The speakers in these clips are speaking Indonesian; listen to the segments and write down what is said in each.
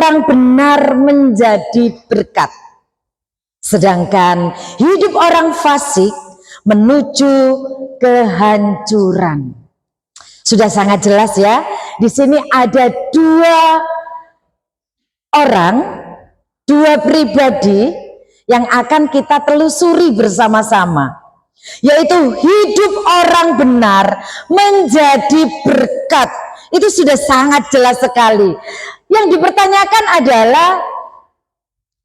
orang benar menjadi berkat, sedangkan hidup orang fasik menuju kehancuran. Sudah sangat jelas ya. Di sini ada dua orang, dua pribadi yang akan kita telusuri bersama-sama, yaitu hidup orang benar menjadi berkat. Itu sudah sangat jelas sekali. Yang dipertanyakan adalah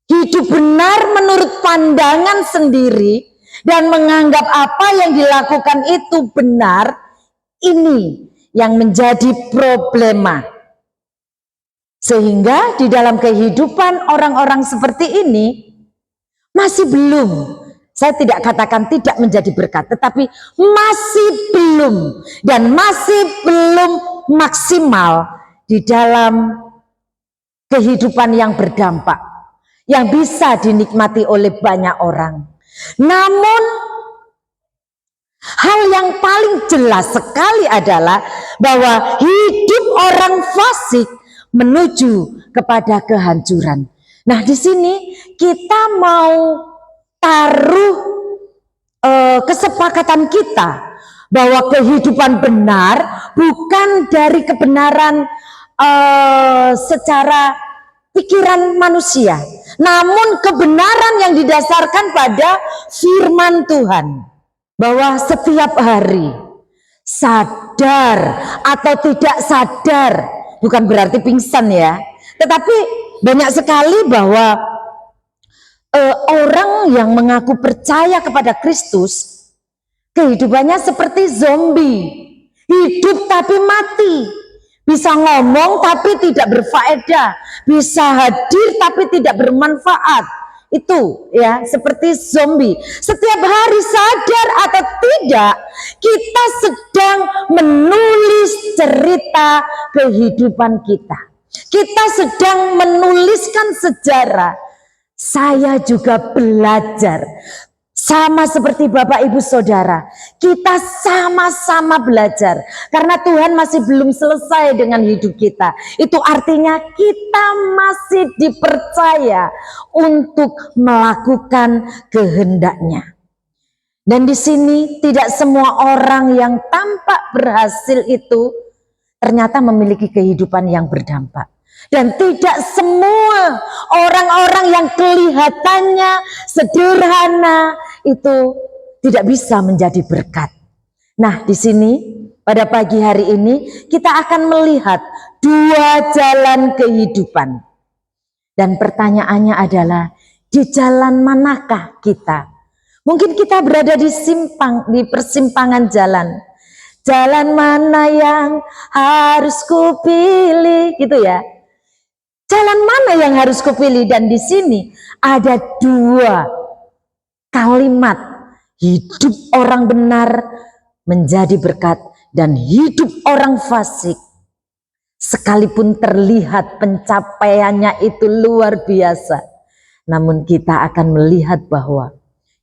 hidup benar menurut pandangan sendiri dan menganggap apa yang dilakukan itu benar. Ini yang menjadi problema. Sehingga di dalam kehidupan orang-orang seperti ini masih belum, saya tidak katakan tidak menjadi berkat, tetapi masih belum dan masih belum maksimal di dalam kehidupan yang berdampak, yang bisa dinikmati oleh banyak orang. Namun hal yang paling jelas sekali adalah bahwa hidup orang fasik menuju kepada kehancuran. Nah, di sini kita mau taruh kesepakatan kita bahwa kehidupan benar bukan dari kebenaran secara pikiran manusia, namun kebenaran yang didasarkan pada firman Tuhan. Bahwa setiap hari, sadar atau tidak sadar, bukan berarti pingsan ya, tetapi banyak sekali bahwa orang yang mengaku percaya kepada Kristus, kehidupannya seperti zombie, hidup tapi mati, bisa ngomong tapi tidak berfaedah, bisa hadir tapi tidak bermanfaat. Itu ya seperti zombie. Setiap hari sadar atau tidak, kita sedang menulis cerita kehidupan kita. Kita sedang menuliskan sejarah. Saya juga belajar. Sama seperti Bapak Ibu Saudara, kita sama-sama belajar karena Tuhan masih belum selesai dengan hidup kita. Itu artinya kita masih dipercaya untuk melakukan kehendak-Nya. Dan di sini tidak semua orang yang tampak berhasil itu ternyata memiliki kehidupan yang berdampak. Dan tidak semua orang-orang yang kelihatannya sederhana itu tidak bisa menjadi berkat. Nah, di sini pada pagi hari ini kita akan melihat dua jalan kehidupan. Dan pertanyaannya adalah, di jalan manakah kita? Mungkin kita berada di persimpangan jalan. Jalan mana yang harus kupilih, gitu ya. Jalan mana yang harus kupilih? Dan di sini ada dua kalimat, hidup orang benar menjadi berkat dan hidup orang fasik. Sekalipun terlihat pencapaiannya itu luar biasa, namun kita akan melihat bahwa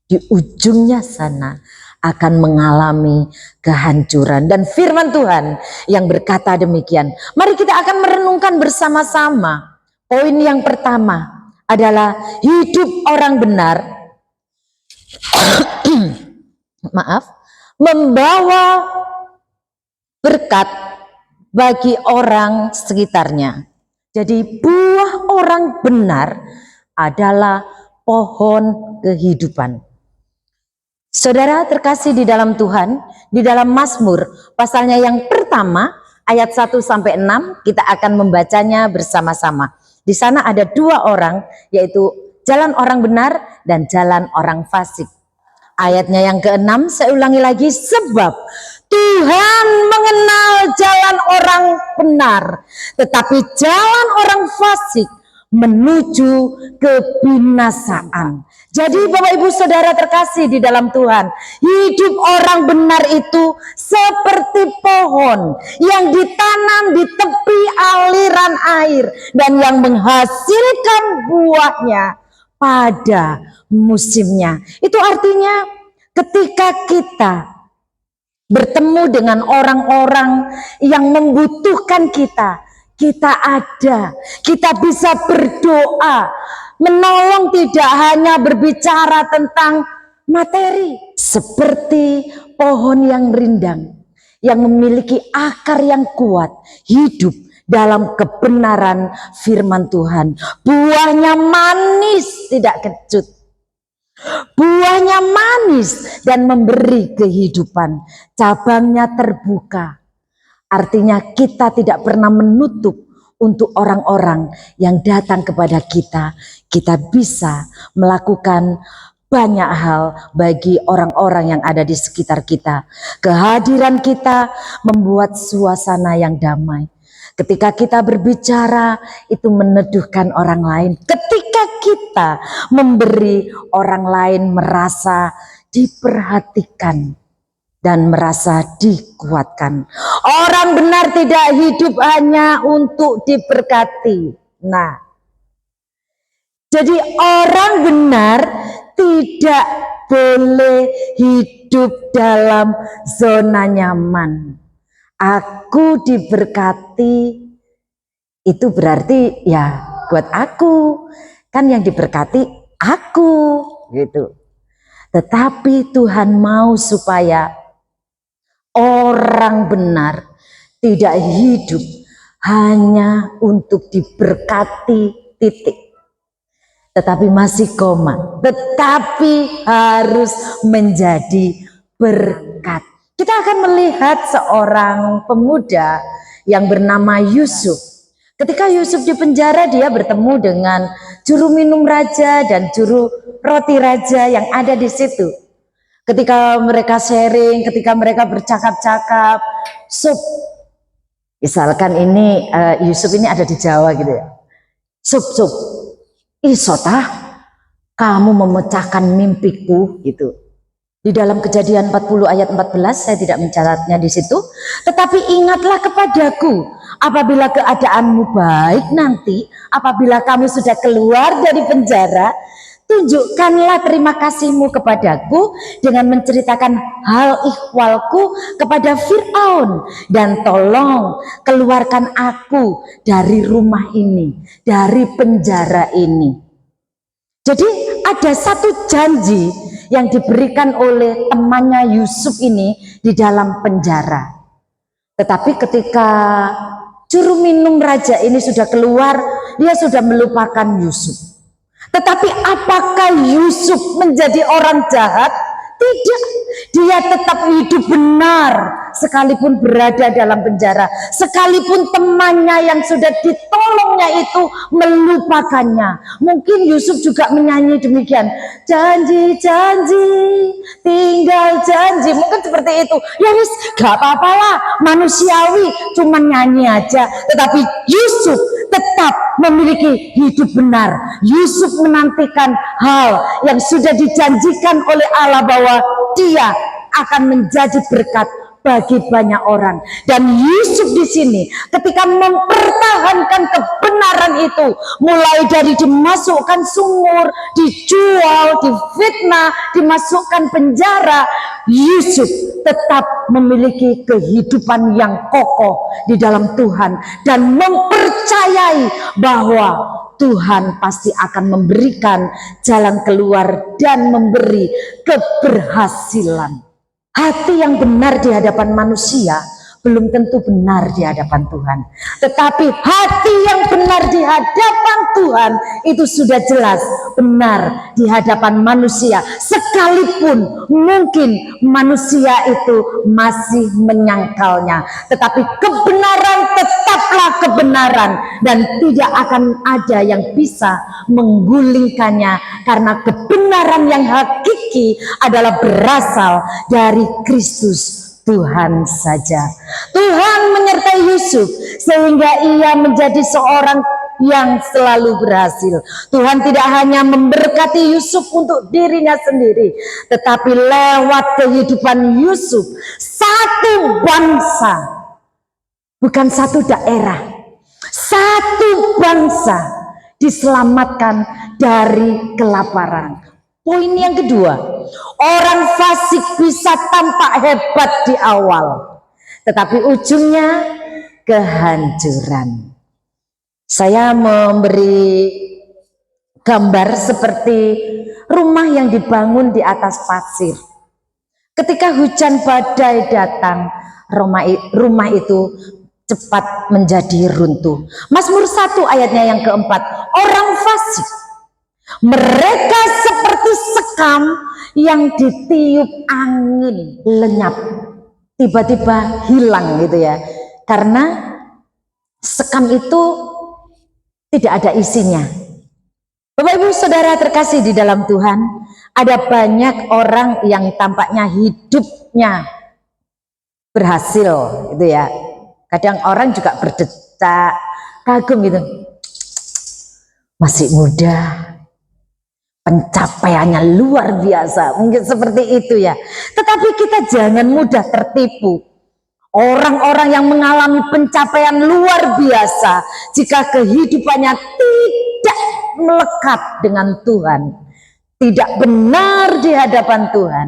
di ujungnya sana akan mengalami kehancuran. Dan firman Tuhan yang berkata demikian. Mari kita akan merenungkan bersama-sama. Poin yang pertama adalah hidup orang benar membawa berkat bagi orang sekitarnya. Jadi buah orang benar adalah pohon kehidupan. Saudara terkasih di dalam Tuhan, di dalam Mazmur pasalnya yang pertama ayat 1 sampai 6 kita akan membacanya bersama-sama. Di sana ada dua orang, yaitu jalan orang benar dan jalan orang fasik. Ayatnya yang ke-6 saya ulangi lagi, sebab Tuhan mengenal jalan orang benar, tetapi jalan orang fasik menuju kebinasaan. Jadi Bapak Ibu Saudara terkasih di dalam Tuhan, hidup orang benar itu seperti pohon yang ditanam di tepi aliran air dan yang menghasilkan buahnya pada musimnya. Itu artinya ketika kita bertemu dengan orang-orang yang membutuhkan kita, kita ada, kita bisa berdoa, menolong, tidak hanya berbicara tentang materi. Seperti pohon yang rindang, yang memiliki akar yang kuat, hidup dalam kebenaran firman Tuhan. Buahnya manis, tidak kecut. Buahnya manis dan memberi kehidupan. Cabangnya terbuka. Artinya kita tidak pernah menutup untuk orang-orang yang datang kepada kita. Kita bisa melakukan banyak hal bagi orang-orang yang ada di sekitar kita. Kehadiran kita membuat suasana yang damai. Ketika kita berbicara, itu meneduhkan orang lain. Ketika kita memberi, orang lain merasa diperhatikan dan merasa dikuatkan. Orang benar tidak hidup hanya untuk diberkati. Nah, jadi orang benar tidak boleh hidup dalam zona nyaman. Aku diberkati, itu berarti ya buat aku. Kan yang diberkati aku, gitu. Tetapi Tuhan mau supaya orang benar tidak hidup hanya untuk diberkati, titik. Tetapi masih koma. Tetapi harus menjadi berkat. Kita akan melihat seorang pemuda yang bernama Yusuf. Ketika Yusuf di penjara, dia bertemu dengan juru minum raja dan juru roti raja yang ada di situ. Ketika mereka sharing, ketika mereka bercakap-cakap, sup, misalkan ini Yusuf ini ada di Jawa gitu ya, sup, isotah, kamu memecahkan mimpiku gitu. Di dalam Kejadian 40 ayat 14, saya tidak mencatatnya di situ, tetapi ingatlah kepadaku apabila keadaanmu baik nanti, apabila kamu sudah keluar dari penjara, tunjukkanlah terima kasihmu kepadaku dengan menceritakan hal ihwalku kepada Fir'aun, dan tolong keluarkan aku dari rumah ini, dari penjara ini. Jadi ada satu janji yang diberikan oleh temannya Yusuf ini di dalam penjara. Tetapi ketika juru minum raja ini sudah keluar, dia sudah melupakan Yusuf. Tetapi apakah Yusuf menjadi orang jahat? Tidak, dia tetap hidup benar sekalipun berada dalam penjara, sekalipun temannya yang sudah ditolongnya itu melupakannya. Mungkin Yusuf juga menyanyi demikian, janji-janji tinggal janji, mungkin seperti itu. Ya wis, gak apa-apa lah, manusiawi, cuma nyanyi aja. Tetapi Yusuf tetap memiliki hidup benar. Yusuf menantikan hal yang sudah dijanjikan oleh Allah bahwa dia akan menjadi berkat bagi banyak orang. Dan Yusuf di sini ketika mempertahankan kebenaran itu, mulai dari dimasukkan sumur, dijual, difitnah, dimasukkan penjara, Yusuf tetap memiliki kehidupan yang kokoh di dalam Tuhan dan mempercayai bahwa Tuhan pasti akan memberikan jalan keluar dan memberi keberhasilan. Hati yang benar di hadapan manusia belum tentu benar di hadapan Tuhan. Tetapi hati yang benar di hadapan Tuhan itu sudah jelas benar di hadapan manusia. Sekalipun mungkin manusia itu masih menyangkalnya. Tetapi kebenaran tetaplah kebenaran. Dan tidak akan ada yang bisa menggulingkannya. Karena kebenaran yang hakiki adalah berasal dari Kristus Tuhan saja. Tuhan menyertai Yusuf sehingga ia menjadi seorang yang selalu berhasil. Tuhan tidak hanya memberkati Yusuf untuk dirinya sendiri, tetapi lewat kehidupan Yusuf, satu bangsa, bukan satu daerah, satu bangsa diselamatkan dari kelaparan. Poin yang kedua, orang fasik bisa tampak hebat di awal, tetapi ujungnya kehancuran. Saya memberi gambar seperti rumah yang dibangun di atas pasir. Ketika hujan badai datang, rumah itu cepat menjadi runtuh. Mazmur 1 ayatnya yang keempat, orang fasik, mereka seperti sekam yang ditiup angin, lenyap, tiba-tiba hilang gitu ya. Karena sekam itu tidak ada isinya. Bapak Ibu Saudara terkasih di dalam Tuhan, ada banyak orang yang tampaknya hidupnya berhasil gitu ya. Kadang orang juga berdecak kagum gitu, masih muda, pencapaiannya luar biasa, mungkin seperti itu ya. Tetapi kita jangan mudah tertipu. Orang-orang yang mengalami pencapaian luar biasa, jika kehidupannya tidak melekat dengan Tuhan, tidak benar di hadapan Tuhan,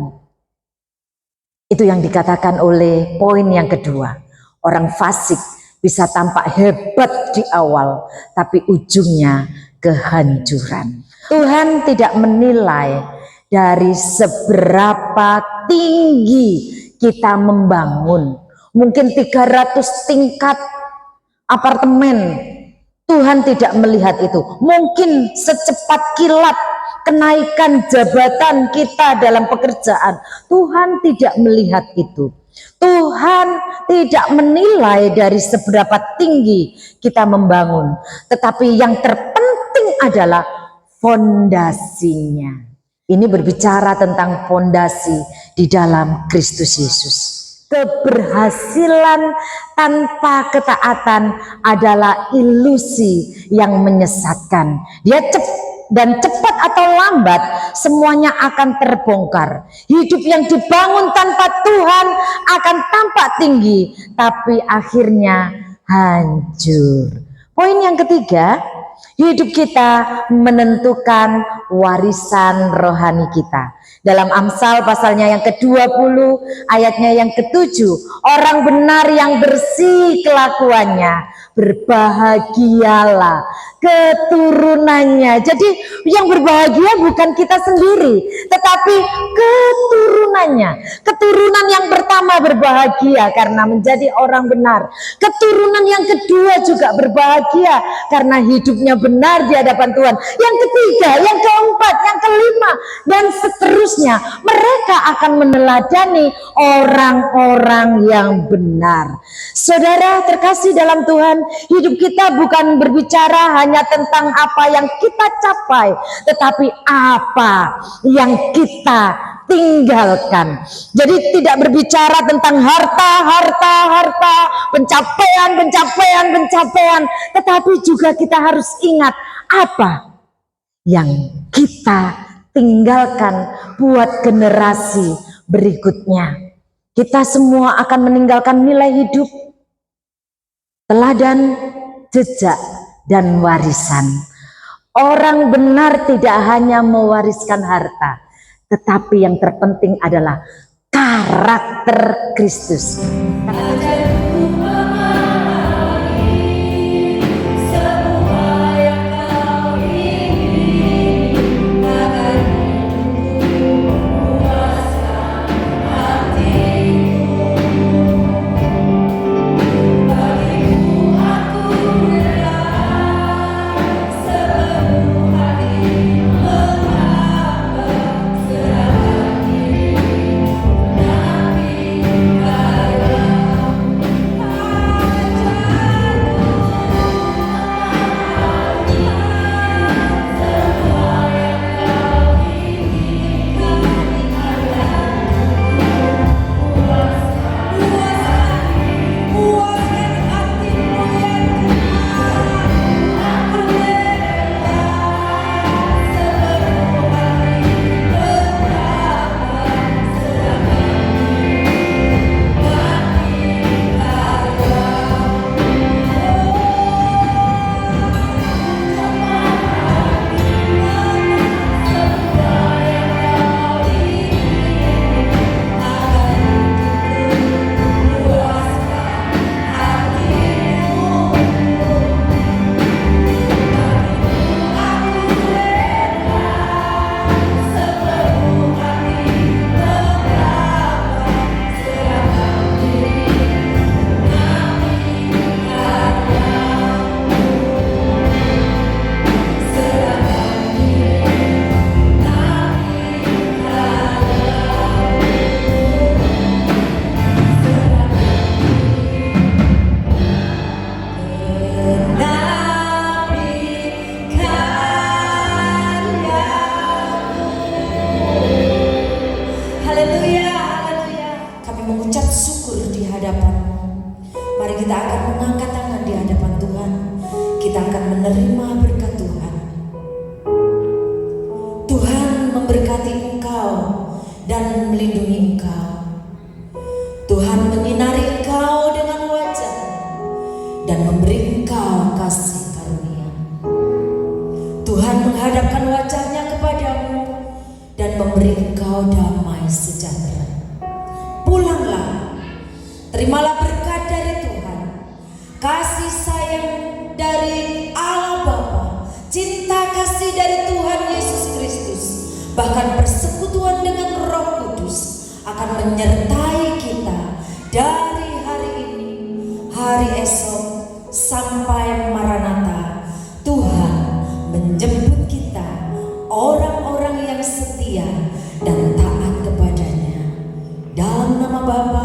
itu yang dikatakan oleh poin yang kedua. Orang fasik bisa tampak hebat di awal, tapi ujungnya kehancuran. Tuhan tidak menilai dari seberapa tinggi kita membangun. Mungkin 300 tingkat apartemen, Tuhan tidak melihat itu. Mungkin secepat kilat kenaikan jabatan kita dalam pekerjaan, Tuhan tidak melihat itu. Tuhan tidak menilai dari seberapa tinggi kita membangun, tetapi yang terpenting adalah fondasinya. Ini berbicara tentang fondasi di dalam Kristus Yesus. Keberhasilan tanpa ketaatan adalah ilusi yang menyesatkan. Dia cepat atau lambat semuanya akan terbongkar. Hidup yang dibangun tanpa Tuhan akan tampak tinggi, tapi akhirnya hancur. Poin yang ketiga, hidup kita menentukan warisan rohani kita. Dalam Amsal pasalnya yang ke-20 ayatnya yang ke-7, orang benar yang bersih kelakuannya, berbahagialah keturunannya. Jadi yang berbahagia bukan kita sendiri, tetapi keturunannya. Keturunan yang pertama berbahagia karena menjadi orang benar. Keturunan yang kedua juga berbahagia karena hidupnya benar di hadapan Tuhan. Yang ketiga, yang keempat, yang kelima, dan seterusnya. Mereka akan meneladani orang-orang yang benar. Saudara terkasih dalam Tuhan, hidup kita bukan berbicara hanya tentang apa yang kita capai, tetapi apa yang kita tinggalkan. Jadi tidak berbicara tentang harta, pencapaian, tetapi juga kita harus ingat apa yang kita tinggalkan buat generasi berikutnya. Kita semua akan meninggalkan nilai hidup, teladan, jejak, dan warisan. Orang benar tidak hanya mewariskan harta, tetapi yang terpenting adalah karakter Kristus. melindungi engkau. Tuhan menyinari engkau dengan wajah dan memberi engkau kasih karunia. Tuhan menghadapkan wajahnya kepadamu dan memberi engkau damai sejahtera. Pulanglah, terimalah berkat dari Tuhan, kasih sayang dari Allah Bapa, cinta kasih dari Tuhan Yesus Kristus, bahkan persekutuan dengan Roh Kudus akan menyertai kita dari hari ini, hari esok, sampai Maranatha. Tuhan menjemput kita, orang-orang yang setia dan taat kepadanya. Dalam nama Bapa